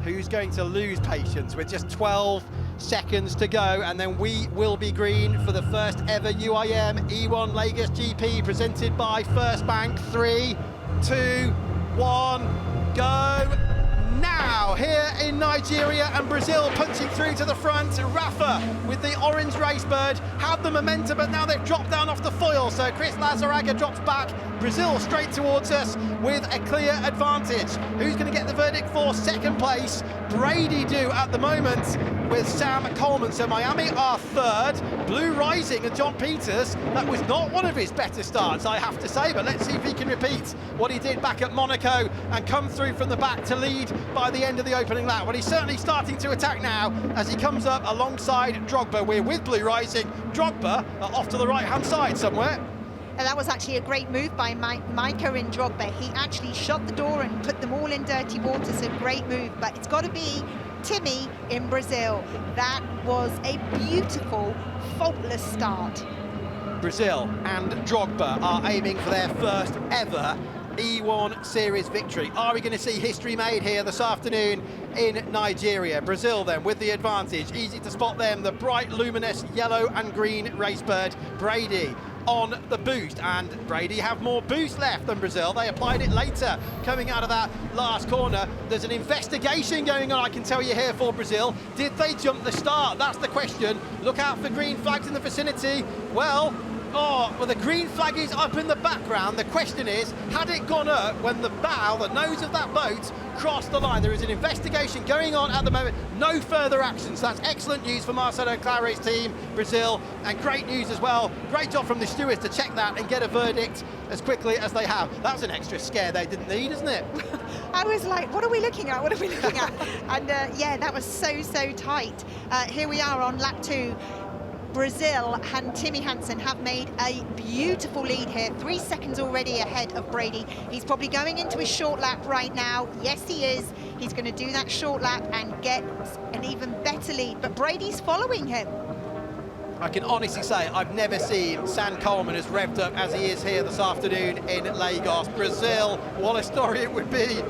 who's going to lose patience with just 12 seconds to go, and then we will be green for the first ever UIM E1 Lagos GP presented by First Bank. 3, 2, 1, go! Now, here in Nigeria and Brazil punching through to the front. Rafa with the orange racebird had the momentum, but now they've dropped down off the foil. So Chris Lazaraga drops back. Brazil straight towards us with a clear advantage. Who's going to get the verdict for second place? Brady do at the moment with Sam Coleman. So Miami are third. Blue Rising and John Peters, that was not one of his better starts, I have to say, but let's see if he can repeat what he did back at Monaco and come through from the back to lead by the end of the opening lap. Well, he's certainly starting to attack now as he comes up alongside Drogba. We're with Blue Rising. Drogba off to the right-hand side somewhere. And that was actually a great move by Micah in Drogba. He actually shut the door and put them all in dirty water, so great move. But it's got to be Timmy in Brazil. That was a beautiful, faultless start. Brazil and Drogba are aiming for their first ever E1 Series victory. Are we going to see history made here this afternoon in Nigeria? Brazil then with the advantage. Easy to spot them, the bright luminous yellow and green racebird. Brady on the boost, and Brady have more boost left than Brazil. They applied it later coming out of that last corner. There's an investigation going on, I can tell you, here for Brazil. Did they jump the start? That's the question. Look out for green flags in the vicinity. Well, the green flag is up in the background. The question is, had it gone up when the bow, the nose of that boat, crossed the line? There is an investigation going on at the moment. No further action. So that's excellent news for Marcelo Clary's team, Brazil, and great news as well. Great job from the stewards to check that and get a verdict as quickly as they have. That was an extra scare they didn't need, isn't it? I was like, what are we looking at? What are we looking at? And yeah, that was so tight. Here we are on lap 2. Brazil and Timmy Hansen have made a beautiful lead here. 3 seconds already ahead of Brady. He's probably going into his short lap right now. Yes, he is. He's going to do that short lap and get an even better lead. But Brady's following him. I can honestly say I've never seen Sam Coleman as revved up as he is here this afternoon in Lagos. Brazil, what a story it would be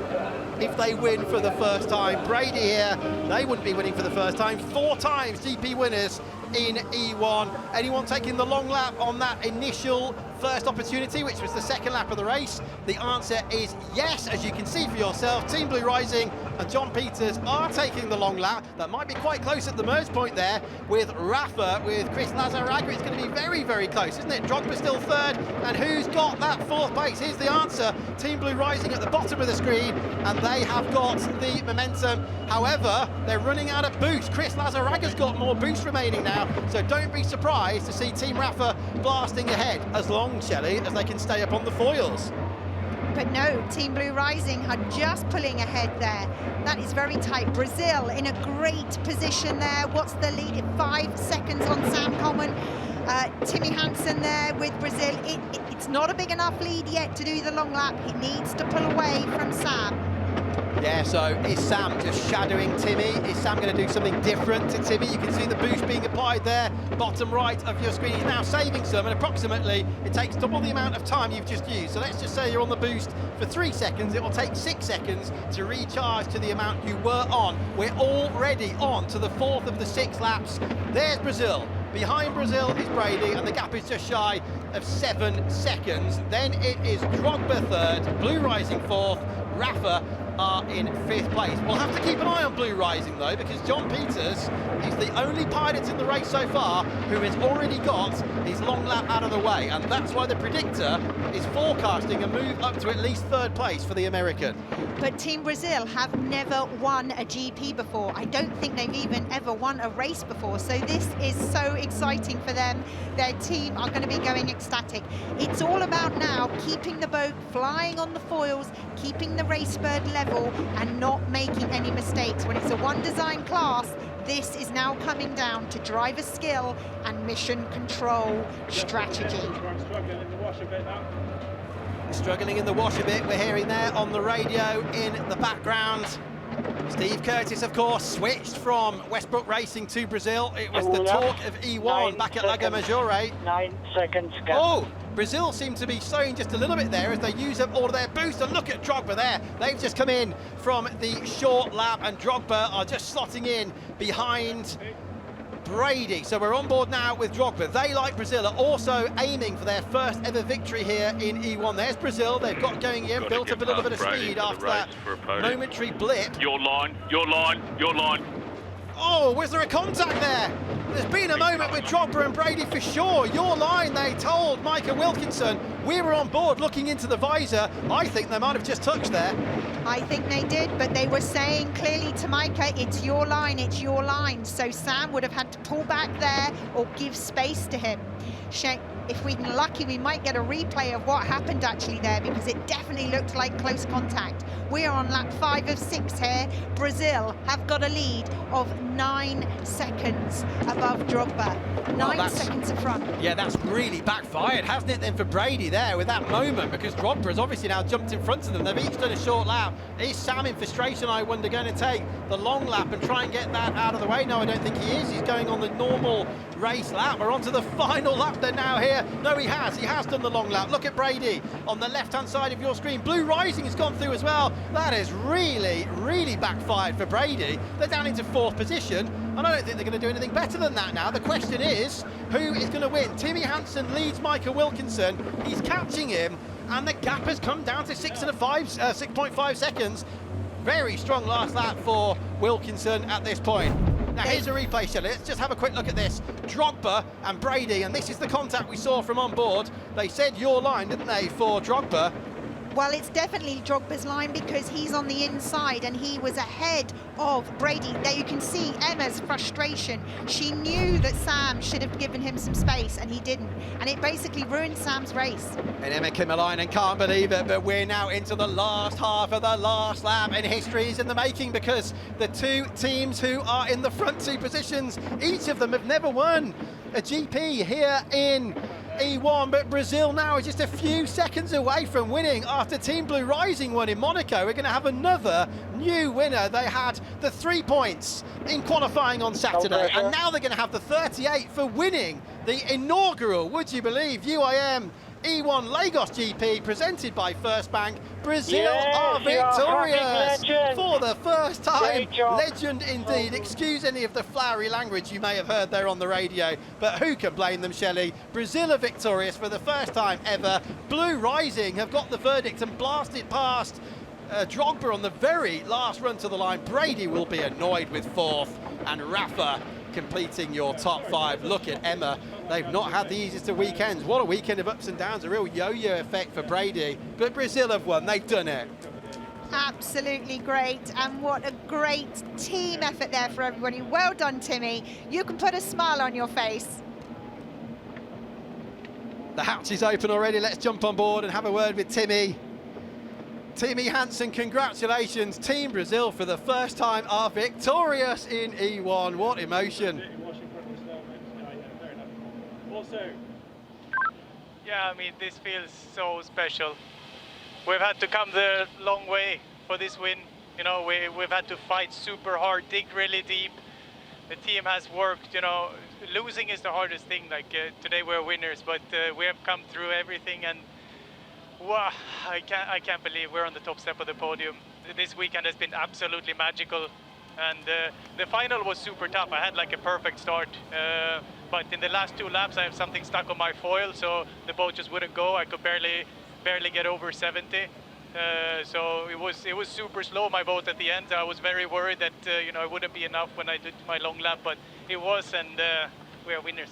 if they win for the first time. Brady here, they wouldn't be winning for the first time. 4 times GP winners in E1. Anyone taking the long lap on that initial first opportunity, which was the second lap of the race? The answer is yes, as you can see for yourself. Team Blue Rising and John Peters are taking the long lap. That might be quite close at the merge point there with Rafa, with Chris Lazaraga. It's going to be very close, isn't it? Drogba still third, and who's got that 4th place? Here's the answer. Team Blue Rising at the bottom of the screen, and they have got the momentum. However, they're running out of boost. Chris Lazaraga's got more boost remaining now, so don't be surprised to see Team Rafa blasting ahead, as long, Shelley, as they can stay up on the foils. But no, Team Blue Rising are just pulling ahead there. That is very tight. Brazil in a great position there. What's the lead? 5 seconds on Sam Coleman. Timmy Hansen there with Brazil. It's not a big enough lead yet to do the long lap. He needs to pull away from Sam. Yeah, so is Sam just shadowing Timmy? Is Sam going to do something different to Timmy? You can see the boost being applied there, bottom right of your screen. He's now saving some, and approximately it takes double the amount of time you've just used. So let's just say you're on the boost for 3 seconds. It will take 6 seconds to recharge to the amount you were on. We're already on to the 4th of the 6 laps. There's Brazil. Behind Brazil is Brady, and the gap is just shy of 7 seconds. Then it is Drogba third, Blue Rising 4th, Rafa are in 5th place. We'll have to keep an eye on Blue Rising though, because John Peters is the only pilot in the race so far who has already got his long lap out of the way, and that's why the predictor is forecasting a move up to at least 3rd place for the American. But Team Brazil have never won a GP before. I don't think they've even ever won a race before, so this is so exciting for them. Their team are going to be going ecstatic. It's all about now keeping the boat flying on the foils, keeping the racebird level, and not making any mistakes. When it's a one design class, this is now coming down to driver skill and mission control strategy. Struggling in the wash a bit, we're hearing there on the radio in the background. Steve Curtis, of course, switched from Westbrook Racing to Brazil. It was the talk of E1 back at Lago Maggiore. 9 seconds gap. Oh, Brazil seem to be slowing just a little bit there as they use up all of their boost. And look at Drogba there. They've just come in from the short lap, and Drogba are just slotting in behind Brady. So we're on board now with Drogba. They, like Brazil, are also aiming for their first ever victory here in E1. There's Brazil. They've got going in, built up a little bit of speed after that momentary blip. Your line, your line, your line. Oh, was there a contact there? There's been a moment with Drogba and Brady for sure. Your line, they told Micah Wilkinson. We were on board looking into the visor. I think they might have just touched there. I think they did, but they were saying clearly to Micah, it's your line, it's your line. So Sam would have had to pull back there or give space to him. If we're lucky, we might get a replay of what happened actually there, because it definitely looked like close contact. We're on lap 5 of 6 here. Brazil have got a lead of 9 seconds above Drogba. 9 seconds in front. Yeah, that's really backfired, hasn't it, then, for Brady there with that moment, because Drogba has obviously now jumped in front of them. They've each done a short lap. Is Sam in frustration, I wonder, going to take the long lap and try and get that out of the way? No, I don't think he is. He's going on the normal race lap. We're on to the final lap then now here. No, he has done the long lap. Look at Brady on the left-hand side of your screen. Blue Rising has gone through as well. That is really, really backfired for Brady. They're down into 4th position, and I don't think they're going to do anything better than that now. The question is, who is going to win? Timmy Hansen leads Micah Wilkinson. He's catching him, and the gap has come down to 6.5 seconds. Very strong last lap for Wilkinson at this point. Now here's a replay, Shelley. Let's just have a quick look at this. Drogba and Brady, and this is the contact we saw from on board. They said your line, didn't they, for Drogba? Well, it's definitely Drogba's line, because he's on the inside and he was ahead of Brady. There you can see Emma's frustration. She knew that Sam should have given him some space and he didn't. And it basically ruined Sam's race. And Emma Kimmerlein can't believe it, but we're now into the last half of the last lap, and history is in the making, because the two teams who are in the front 2 positions, each of them have never won a GP here in E1, but Brazil now is just a few seconds away from winning after Team Blue Rising won in Monaco. We're going to have another new winner. They had the 3 points in qualifying on Saturday, and now they're going to have the 38 for winning the inaugural, would you believe, UIM E1 Lagos GP presented by First Bank. Brazil are victorious for the first time. Legend indeed. Excuse any of the flowery language you may have heard there on the radio, but who can blame them, Shelley? Brazil are victorious for the first time ever. Blue Rising have got the verdict and blasted past Drogba on the very last run to the line. Brady will be annoyed with 4th, and Rafa completing your top 5. Look at Emma. They've not had the easiest of weekends. What a weekend of ups and downs, a real yo-yo effect for Brady. But Brazil have won, they've done it. Absolutely great, and what a great team effort there for everybody. Well done, Timmy. You can put a smile on your face. The hatch is open already. Let's jump on board and have a word with Timmy. Timmy Hansen, congratulations. Team Brazil, for the first time, are victorious in E1. What emotion. Yeah, I mean, this feels so special. We've had to come the long way for this win. You know, we've had to fight super hard, dig really deep. The team has worked, you know, losing is the hardest thing. Like today we're winners, but we have come through everything, and wow, I can't believe we're on the top step of the podium. This weekend has been absolutely magical, and the final was super tough. I had like a perfect start, but in the last 2 laps I have something stuck on my foil, so the boat just wouldn't go. I could barely get over 70, so it was super slow, my boat at the end. I was very worried that you know, it wouldn't be enough when I did my long lap, but it was, and we are winners.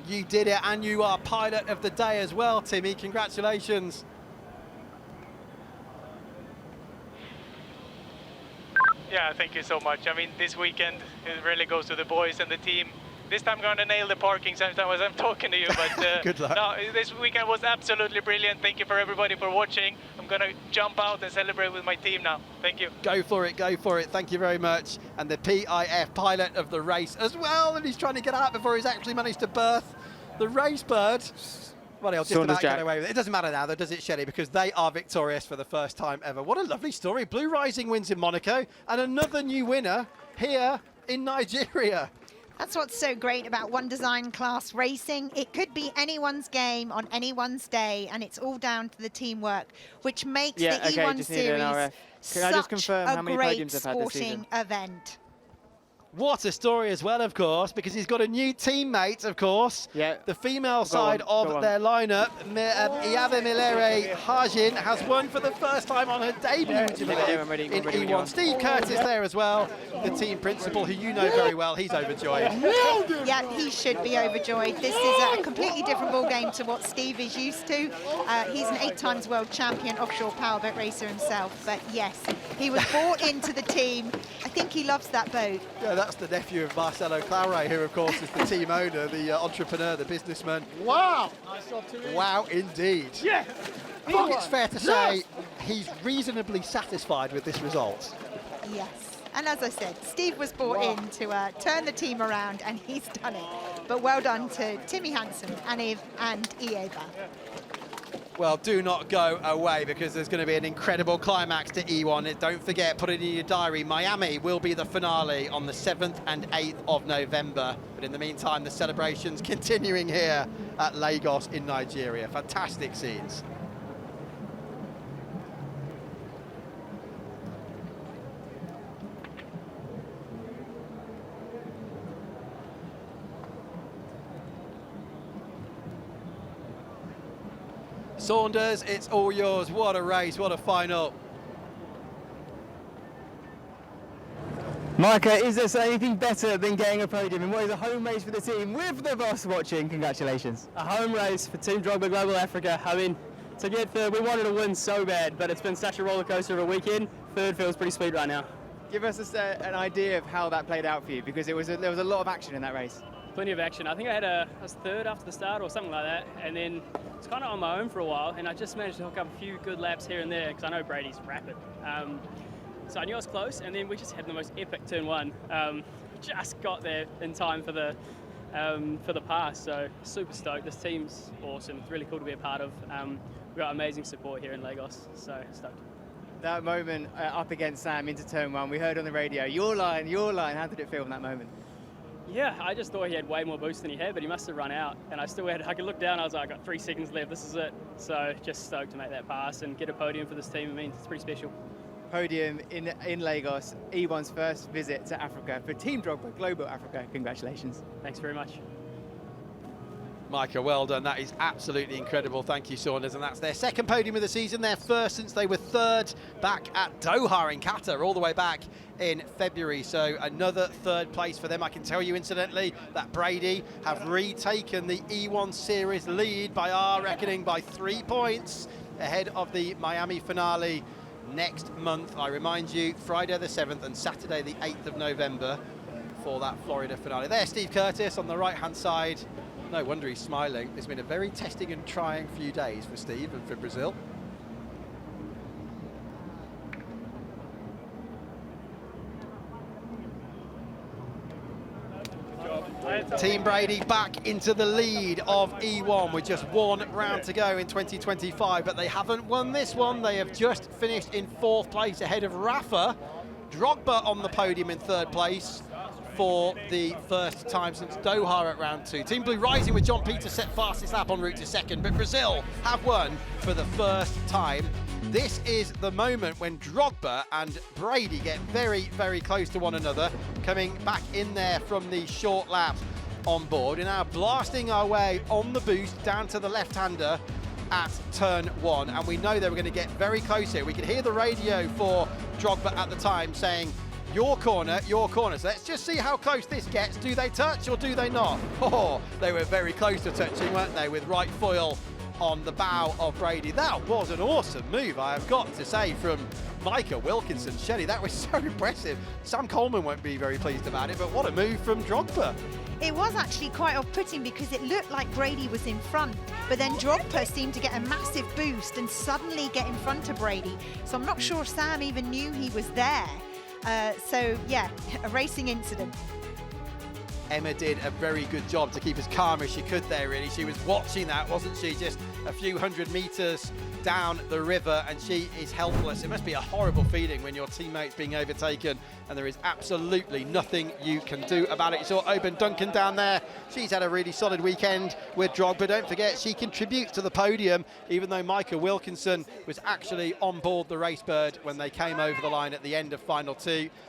You did it, and you are pilot of the day as well, Timmy. Congratulations. Yeah, thank you so much. I mean, this weekend, it really goes to the boys and the team. This time I'm going to nail the parking sometime as I'm talking to you, but good luck. No, this weekend was absolutely brilliant. Thank you for everybody for watching. I'm going to jump out and celebrate with my team now. Thank you. Go for it, go for it. Thank you very much. And the PIF pilot of the race as well, and he's trying to get out before he's actually managed to birth the race bird. Well, he'll just about get away with it. It doesn't matter now, though, does it, Shelley? Because they are victorious for the first time ever. What a lovely story. Blue Rising wins in Monaco, and another new winner here in Nigeria. That's what's so great about one design class racing. It could be anyone's game on anyone's day, and it's all down to the teamwork, which makes the E1 series such a great sporting event. What a story as well, of course, because he's got a new teammate, of course. Yeah. The female side of their lineup, Iave Milere Hajin, has won for the first time on her debut in E1. Steve Curtis there as well, the team principal, who you know very well. He's overjoyed. Yeah, he should be overjoyed. This is a completely different ball game to what Steve is used to. He's an 8 times world champion offshore powerboat racer himself. But yes, he was brought into the team. I think he loves that boat. Yeah, that's the nephew of Marcelo Claure, who of course is the team owner, the entrepreneur, the businessman. Wow! Wow, indeed. Yeah. I think it's fair to say he's reasonably satisfied with this result. Yes. And as I said, Steve was brought in to turn the team around, and he's done it. But well done to Timmy Hansen and Ieva. Well, do not go away, because there's going to be an incredible climax to E1. Don't forget, put it in your diary, Miami will be the finale on the 7th and 8th of November. But in the meantime, the celebrations continuing here at Lagos in Nigeria. Fantastic scenes. Saunders, it's all yours. What a race, what a final. Micah, is there anything better than getting a podium in what is a home race for the team with the boss watching? Congratulations. A home race for Team Drogba Global Africa. I mean, to get third, we wanted to win so bad, but it's been such a roller coaster of a weekend. Third feels pretty sweet right now. Give us an idea of how that played out for you, because there was a lot of action in that race. Plenty of action. I think I was third after the start or something like that, and then it's kind of on my own for a while, and I just managed to hook up a few good laps here and there because I know Brady's rapid. So I knew I was close, and then we just had the most epic turn one. Just got there in time for the pass, so super stoked. This team's awesome. It's really cool to be a part of. We've got amazing support here in Lagos, so stoked. That moment up against Sam into turn one, we heard on the radio, your line, how did it feel in that moment? Yeah, I just thought he had way more boost than he had, but he must have run out. And I could look down, I was like, I got 3 seconds left, this is it. So just stoked to make that pass and get a podium for this team. I mean, it's pretty special. Podium in Lagos, E1's first visit to Africa for Team Drogba Global Africa. Congratulations. Thanks very much. Micah, well done. That is absolutely incredible. Thank you, Saunders. And that's their second podium of the season, their first since they were third back at Doha in Qatar, all the way back in February. So another third place for them. I can tell you, incidentally, that Brady have retaken the E1 Series lead by our reckoning by 3 points ahead of the Miami finale next month. I remind you, Friday the 7th and Saturday the 8th of November for that Florida finale. There's Steve Curtis on the right-hand side. No wonder he's smiling. It's been a very testing and trying few days for Steve and for Brazil. Team Brady back into the lead of E1 with just 1 round to go in 2025, but they haven't won this one. They have just finished in 4th place ahead of Rafa. Drogba on the podium in 3rd place for the first time since Doha at round 2. Team Blue rising with John Peters set fastest lap en route to 2nd, but Brazil have won for the first time. This is the moment when Drogba and Brady get very, very close to one another, coming back in there from the short lap on board. We're now blasting our way on the boost down to the left-hander at turn 1, and we know they were going to get very close here. We could hear the radio for Drogba at the time saying, your corner, your corner. So let's just see how close this gets. Do they touch or do they not? Oh, they were very close to touching, weren't they, with right foil on the bow of Brady. That was an awesome move, I have got to say, from Micah Wilkinson. Shelley, that was so impressive. Sam Coleman won't be very pleased about it, but what a move from Drogba. It was actually quite off-putting because it looked like Brady was in front, but then Drogba seemed to get a massive boost and suddenly get in front of Brady. So I'm not sure Sam even knew he was there. So yeah, a racing incident. Emma did a very good job to keep as calm as she could there, really. She was watching that, wasn't she? Just a few hundred meters down the river, and she is helpless. It must be a horrible feeling when your teammate's being overtaken and there is absolutely nothing you can do about it. You saw Oban Duncan down there. She's had a really solid weekend with Drogba. Don't forget, she contributes to the podium, even though Micah Wilkinson was actually on board the Racebird when they came over the line at the end of final 2.